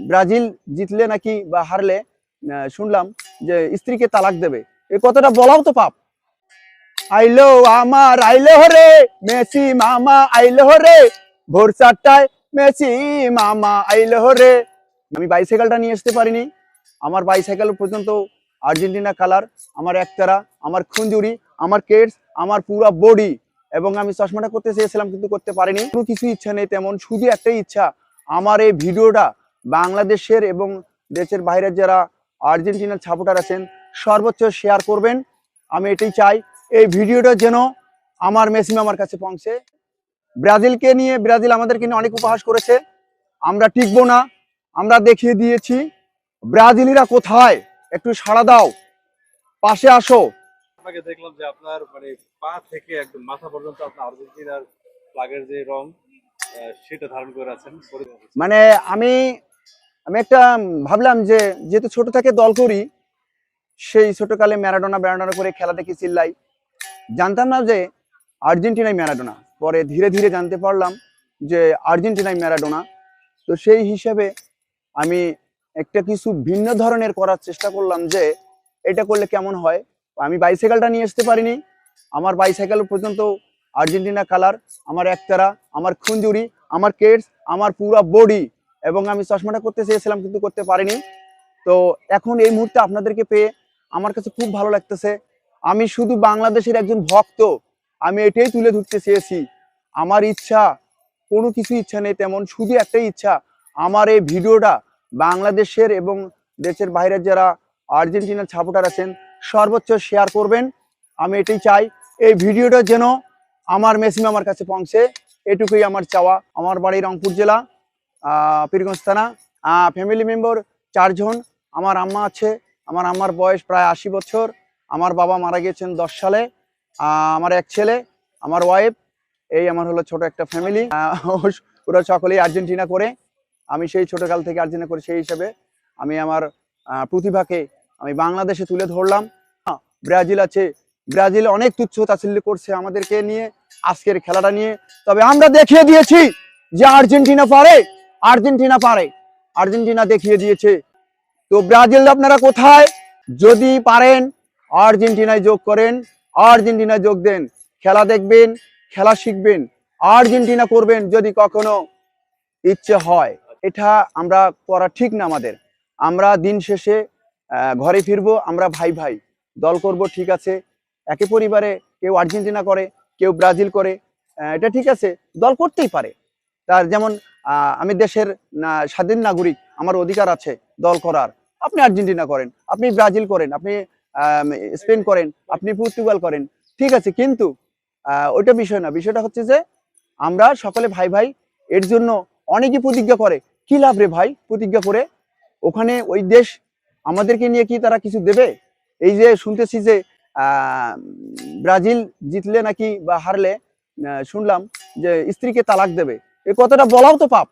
Brazil জিতলে নাকি বা হারলে শুনলাম যে স্ত্রীকে তালাক দেবে। এই কথাটা বলাও তো পাপ। আইলো আমার আইলো রে মেসি মামা আইলো রে, ভোর 4টায় মেসি মামা আইলো রে। আমি বাইসাইকেলটা নিয়ে আসতে পারিনি। আমার বাইসাইকেল পর্যন্ত আর্জেন্টিনা কালার, আমার একতারা, আমার খুঞ্জুরি, আমার কেটস, আমার পুরো বডি, এবং আমি চশমাটা করতে চেয়েছিলাম কিন্তু করতে পারিনি। কোনো কিছু ইচ্ছা নেই তেমন, শুধু একটাই ইচ্ছা, আমার এই ভিডিওটা বাংলাদেশের এবং দেশের বাইরের যারা আর্জেন্টিনার সাপোর্টার আছেন সর্বোচ্চ শেয়ার করবেন। আমি এটাই চাই, এই ভিডিওটা যেন আমার মেসি মামার কাছে পৌঁছে। ব্রাজিলকে নিয়ে, ব্রাজিল আমাদেরকে নিয়ে অনেক উপহাস করেছে, আমরা টিকবো না, আমরা দেখিয়ে দিয়েছি। ব্রাজিলিরা কোথায়, একটু সাড়া দাও, পাশে আসো। আপনাকে দেখলাম যে আপনার মানে পা থেকে একদম মাথা পর্যন্ত আপনার আর্জেন্টিনার ফ্ল্যাগের যে রং সেটা ধারণ করে আছেন। মানে আমি একটা ভাবলাম যে যেহেতু ছোট থেকে দল করি, সেই ছোটকালে ম্যারাডোনা করে খেলা দেখে চিল্লাই, জানতাম না যে আর্জেন্টিনাই ম্যারাডোনা। পরে ধীরে ধীরে জানতে পারলাম যে আর্জেন্টিনাই ম্যারাডোনা। তো সেই হিসেবে আমি একটা কিছু ভিন্ন ধরনের করার চেষ্টা করলাম যে এটা করলে কেমন হয়। আমি বাইসাইকেলটা নিয়ে আসতে পারিনি। আমার বাইসাইকেল পর্যন্ত আর্জেন্টিনা কালার, আমার একতারা, আমার খুঞ্জুরি, আমার কেটস, আমার পুরো বডি, এবং আমি চশমাটা করতে চেয়েছিলাম কিন্তু করতে পারিনি। তো এখন এই মুহূর্তে আপনাদেরকে পেয়ে আমার কাছে খুব ভালো লাগতেছে। আমি শুধু বাংলাদেশের একজন ভক্ত, আমি এটাই তুলে ধরতে চেয়েছি। আমার ইচ্ছা, কোনো কিছু ইচ্ছা নেই তেমন, শুধু একটাই ইচ্ছা, আমার এই ভিডিওটা বাংলাদেশের এবং দেশের বাইরের যারা আর্জেন্টিনার সাপোর্টার আছেন সর্বোচ্চ শেয়ার করবেন। আমি এটাই চাই, এই ভিডিওটা যেন আমার মেসি মামার কাছে পৌঁছে, এটুকুই আমার চাওয়া। আমার বাড়ি রংপুর জেলা, পীরগঞ্জ থানা। ফ্যামিলি মেম্বার 4 জন। আমার আম্মা আছে, আমার আম্মার বয়স প্রায় 80 বছর। আমার বাবা মারা গিয়েছেন 10 সালে। আমার এক ছেলে, আমার ওয়াইফ, এই আমার হলো ছোট একটা ফ্যামিলি। ওরা সকলেই আর্জেন্টিনা করে। আমি সেই ছোটকাল থেকে আর্জেন্টিনা করি, সেই হিসাবে আমি আমার প্রতিভাকে আমি বাংলাদেশে তুলে ধরলাম। ব্রাজিল আছে, ব্রাজিল অনেক তুচ্ছ তাচ্ছিল্য করছে আমাদেরকে নিয়ে, আজকের খেলাটা নিয়ে। তবে আমরা দেখিয়ে দিয়েছি যে আর্জেন্টিনা পারে, আর্জেন্টিনা পারে, আর্জেন্টিনা দেখিয়ে দিয়েছে। তো ব্রাজিল আপনারা কোথায়, যদি পারেন আর্জেন্টিনায় যোগ করেন, আর্জেন্টিনায় যোগ দেন, খেলা দেখবেন, খেলা শিখবেন, আর্জেন্টিনা করবেন যদি কখনো ইচ্ছে হয়। এটা আমরা করা ঠিক না আমাদের। আমরা দিন শেষে ঘরে ফিরবো, আমরা ভাই ভাই, দল করব ঠিক আছে, একই পরিবারে কেউ আর্জেন্টিনা করে, কেউ ব্রাজিল করে, এটা ঠিক আছে, দল করতেই পারে। তার যেমন আমি দেশের স্বাধীন নাগরিক, আমার অধিকার আছে দল করার। আপনি আর্জেন্টিনা করেন, আপনি ব্রাজিল করেন, আপনি স্পেন করেন, আপনি পর্তুগাল করেন, ঠিক আছে, কিন্তু ওইটা বিষয় না। বিষয়টা হচ্ছে যে আমরা সকলে ভাই ভাই। এর জন্য অনেকেই প্রতিজ্ঞা করে, কি লাভ রে ভাই প্রতিজ্ঞা করে, ওখানে ওই দেশ আমাদেরকে নিয়ে কি তারা কিছু দেবে? এই যে শুনতেছি যে ব্রাজিল জিতলে নাকি বা হারলে শুনলাম যে স্ত্রীকে তালাক দেবে। এই কথাটা বলাও তো পাপ।